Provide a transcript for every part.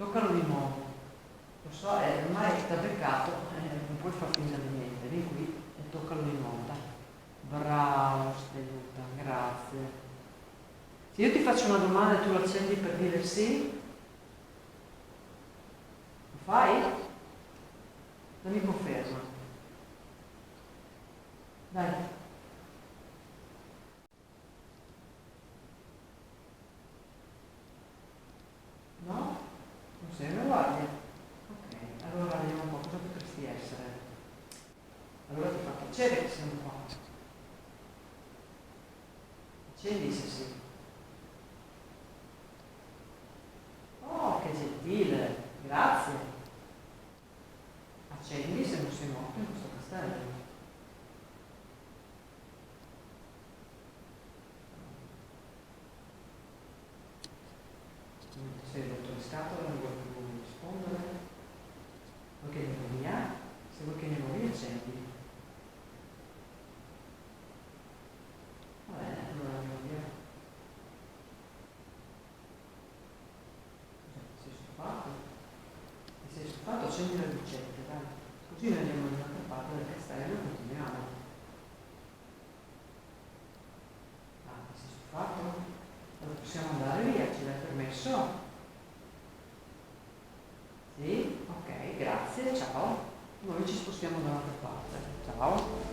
Toccalo di nuovo. Lo so, ormai ti ha beccato, non puoi far finta di niente. Vieni qui e toccalo di nuovo, dai. Bravo, Steluta, grazie. Se io ti faccio una domanda e tu l'accendi per dire sì, lo fai? Dammi conferma. Dai. No? Non sei una guardia? Ok, allora vediamo un po' cosa potresti essere. Allora ti fa piacere che siamo qua. Accendi se sì. Oh, che gentile, grazie. Accendi se non sei morto in questo castello. Sei rotto le scatole, non vuoi più rispondere? Vuoi che andiamo via? Se vuoi che andiamo via, accendi. Va bene, allora andiamo via. Ti sei stufato? Ti sei stufato? Accendi le lucette, dai. Così noi andiamo in un'altra parte del castello e continuiamo. Ah, ti sei stufato? Allora possiamo andare via, ce l'hai permesso? Sì? Ok, grazie, ciao. Noi ci spostiamo da un'altra parte. Ciao.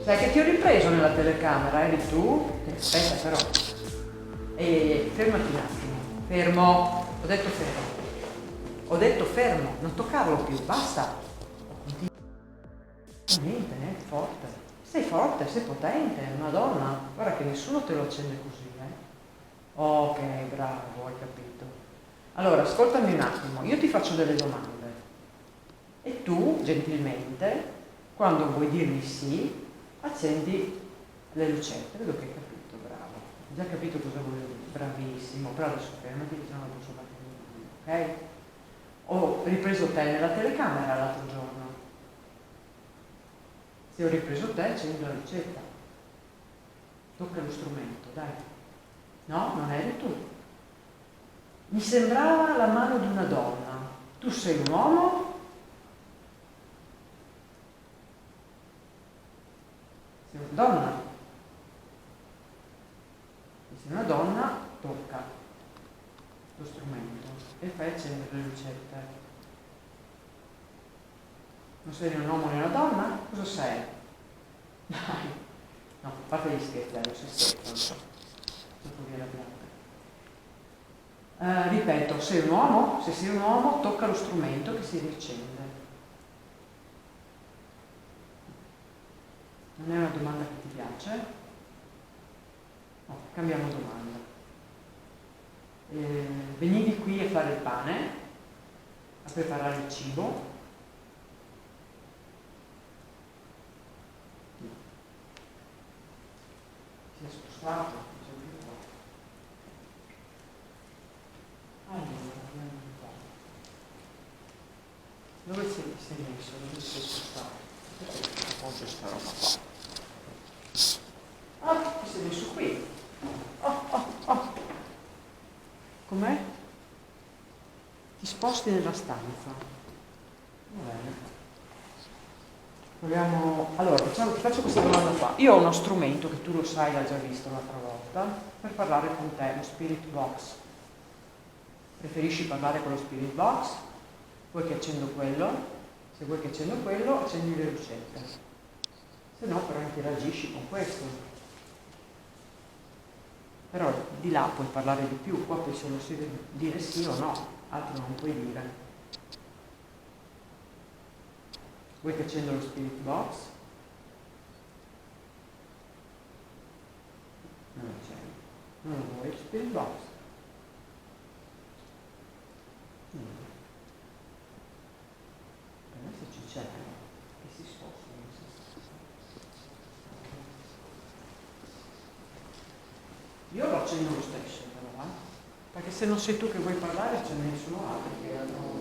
Sai che ti ho ripreso nella telecamera, eri tu? Aspetta però. Fermati un attimo. Fermo. Ho detto fermo. Ho detto fermo. Non toccarlo più, basta. Niente, forte. Sei forte, sei potente, è una donna. Guarda che nessuno te lo accende così, Ok, bravo, hai capito. Allora, ascoltami un attimo. Io ti faccio delle domande. E tu, gentilmente, quando vuoi dirmi sì, accendi le lucette. Vedo che hai capito, bravo. Hai già capito cosa volevo dire, bravissimo. Però adesso fermati che se no non posso battere, ok? Ho ripreso te nella telecamera l'altro giorno. Se ho ripreso te, accendi la lucetta. Tocca lo strumento, dai. No, non eri tu. Mi sembrava la mano di una donna. Tu sei un uomo? Sei una donna. Se sei una donna, tocca lo strumento e fai accendere le lucette. Non sei né un uomo né una donna? Cosa sei? Dai. No, a parte gli scherzi, dai, non sei scherzo. Dopo via la pianta. Ripeto, sei un uomo? Se sei un uomo, tocca lo strumento che si riaccende. Non è una domanda che ti piace? No, cambiamo domanda. Venivi qui a fare il pane, a preparare il cibo. Si è spostato, sei più qua. Allora, vediamo un po'. Dove sei messo? Dove sei spostato? Oggi sta roba qua. Ah, ti sei messo qui. Oh. Com'è? Ti sposti nella stanza. Va bene. Proviamo. Allora, ti faccio questa domanda qua. Io ho uno strumento che tu lo sai, l'hai già visto l'altra volta, per parlare con te, lo Spirit Box. Preferisci parlare con lo Spirit Box? Vuoi che accendo quello? Se vuoi che accendo quello, accendi le lucette. Se no, però interagisci con questo. però di là puoi parlare di più, qua puoi solo dire sì o no, altro non puoi dire. Vuoi che accendo lo spirit box? Non accendo, non lo vuoi, spirit box? Adesso ci c'è, che si sposta, non si sposta. Io lo accendo lo stesso, però, perché se non sei tu che vuoi parlare, ce ne sono altri che hanno parlato.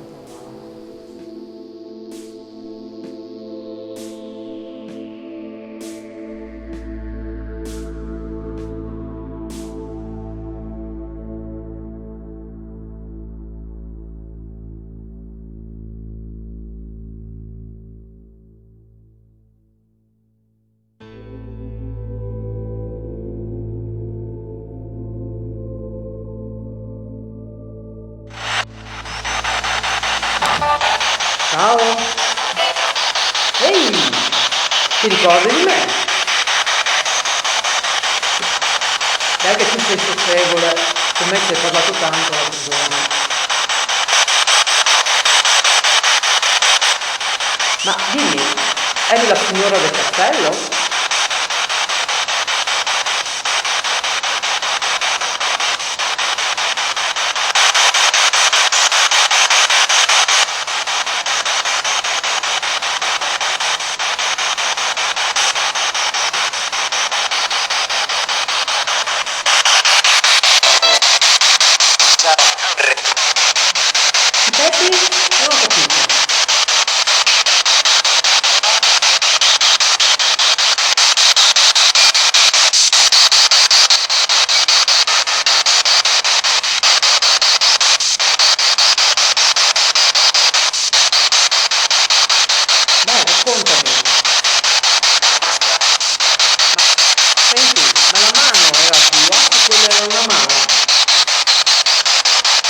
Ciao! Ehi! Ti ricordi di me? Dai che tu sei socievole, con me ci hai parlato tanto l'altro giorno. Ma dimmi, eri la signora del castello? Ripeti? Non ho capito. Dai, raccontami. Senti, ma la mano era tua? O quella era una mano?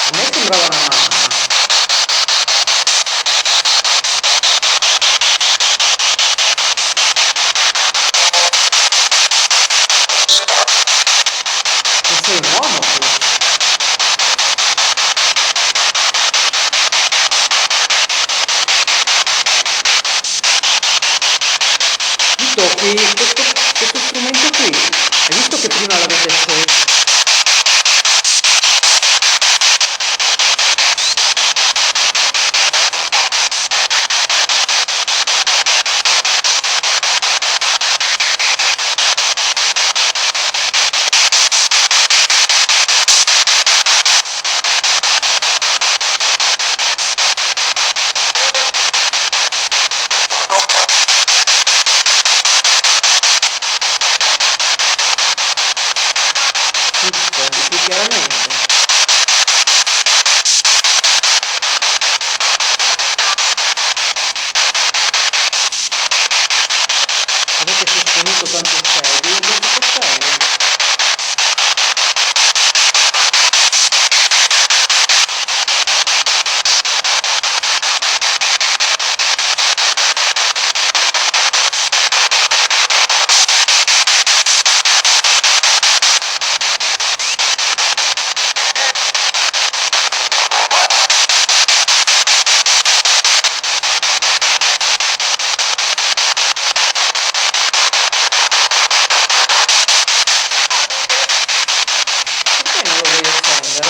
A me sembrava una mano. E sei un uomo tu. Mi tocchi questo strumento qui. Hai visto che prima l'avete acceso? Tu rispondi più chiaramente. Avete sostenuto quanto sei? In questo castello? Perché non lo vuoi accendere?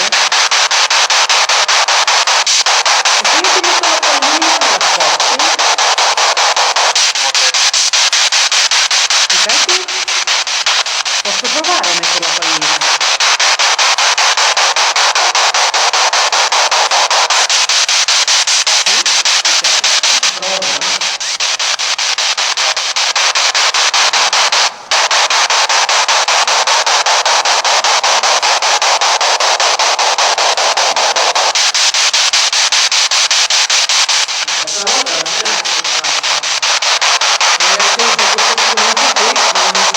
E se io ti metto la pallina e la spozzi? Ripeti? Posso provare a mettere la pallina? Sì? Ok, prova. L'altra volta non era così facile. Non hai acceso questo strumento qui, non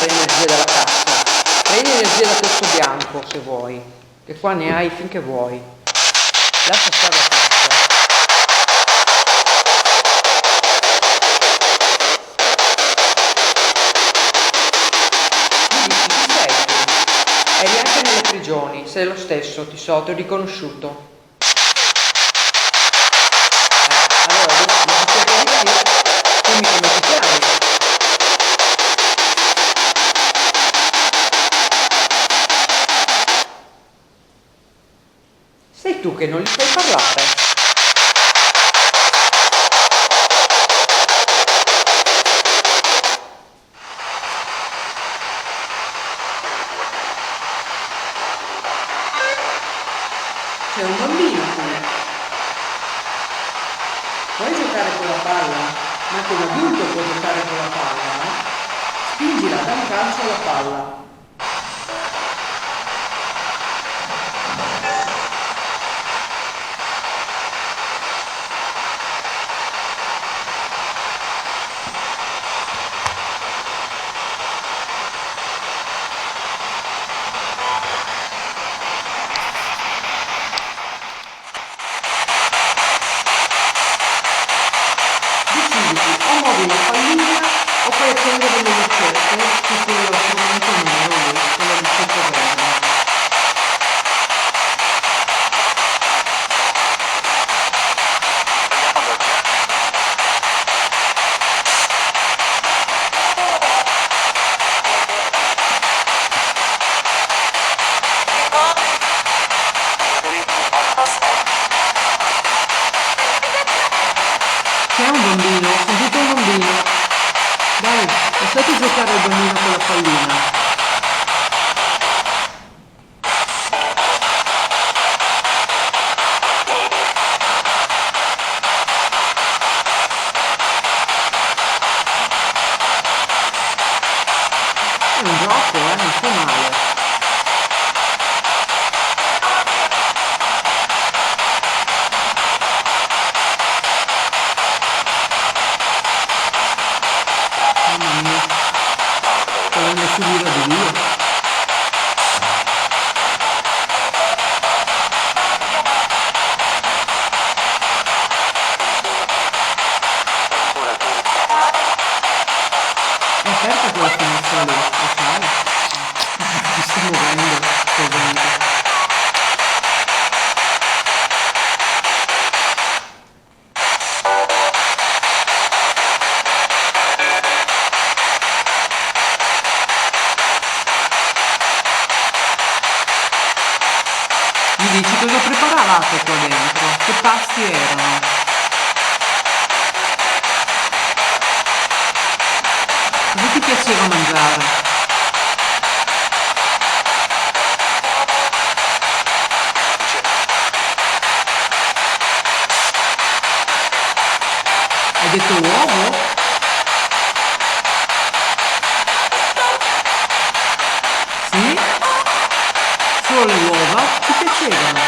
prendere energia dalla cassa. Prendi energia da questo bianco se vuoi, che qua ne hai finché vuoi. Lascia stare la cassa. Eri anche nelle prigioni, sei lo stesso, ti so, ti ho riconosciuto. Allora, dimmi come ti chiami. Sei tu che non gli fai parlare. C'è un bambino qui. Puoi giocare con la palla, ma anche un adulto può giocare con la palla, eh? Spingila, da un calcio alla palla. O muovi la pallina o puoi accendere le lucette su quello strumento nero lì, con la lucetta verde. C'è un bambino, ho sentito un bambino. Dai, lasciate giocare il bambino con la pallina. È un gioco, non fa male. Mamma mia, come mi si vira di Dio. È aperta quella finestra lì, lo sai? Si sta muovendo, così. Mi dici cosa preparavate qua dentro? Che pasti erano? Cosa ti piaceva mangiare? Hai detto uovo? Sì? Solo le uova? Ti piacevano?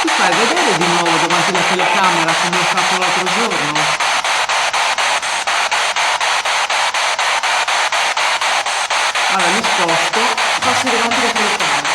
Ti fai vedere di nuovo davanti alla telecamera come ho fatto l'altro giorno? Allora mi sposto, passi davanti alla telecamera.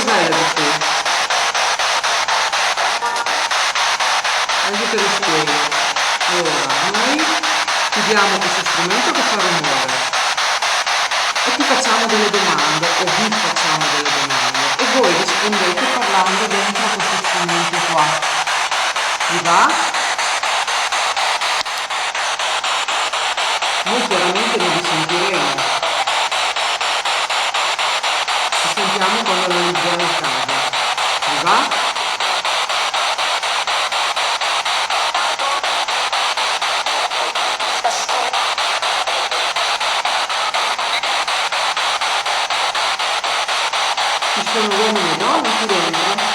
cos'è l'EDC? Adesso te lo spiego. Allora, noi ti diamo questo strumento che fa rumore e ti facciamo delle domande o vi facciamo delle domande e voi rispondete parlando dentro questo strumento qua. Vi va? Noi chiaramente non vi sentiremo, ci sentiamo quando realizziamo il caso. Vi va? Ci sono uomini e donne qui dentro?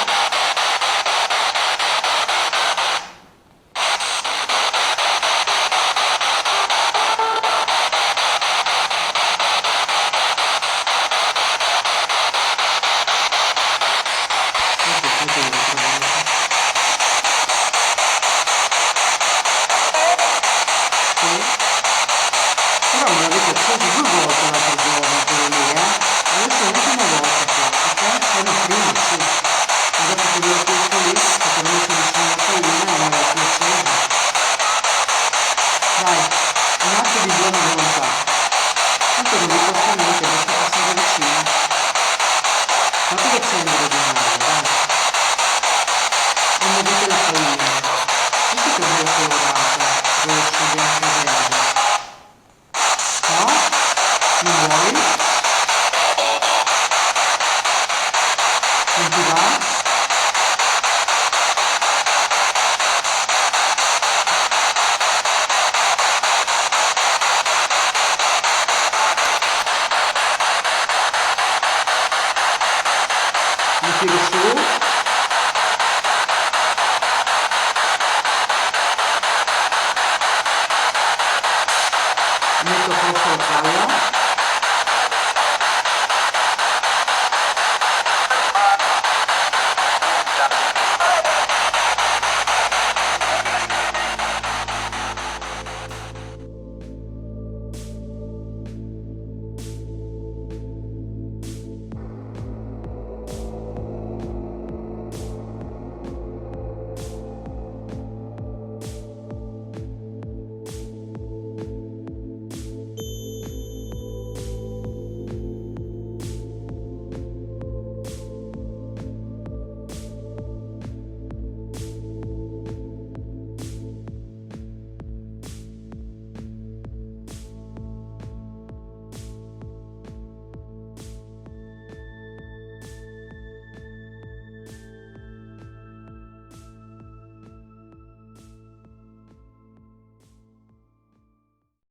Però me l'avete acceso 2 volte l'altro giorno quello lì, adesso è l'ultima volta qua, ok? È la prima, sì. Ma dopo che vi ho chiesto lì, sicuramente mi sono andata una e non l'ho più accesa. Dai, un atto di buona volontà. Tanto non vi costa niente, basta passare vicino. Fate che accendere di nuovo, dai. Non vedete la farina. Visto che ve l'ho colorata, rosso, bianco e verde. No? Non vuoi? Non ti va? Mi tiro su?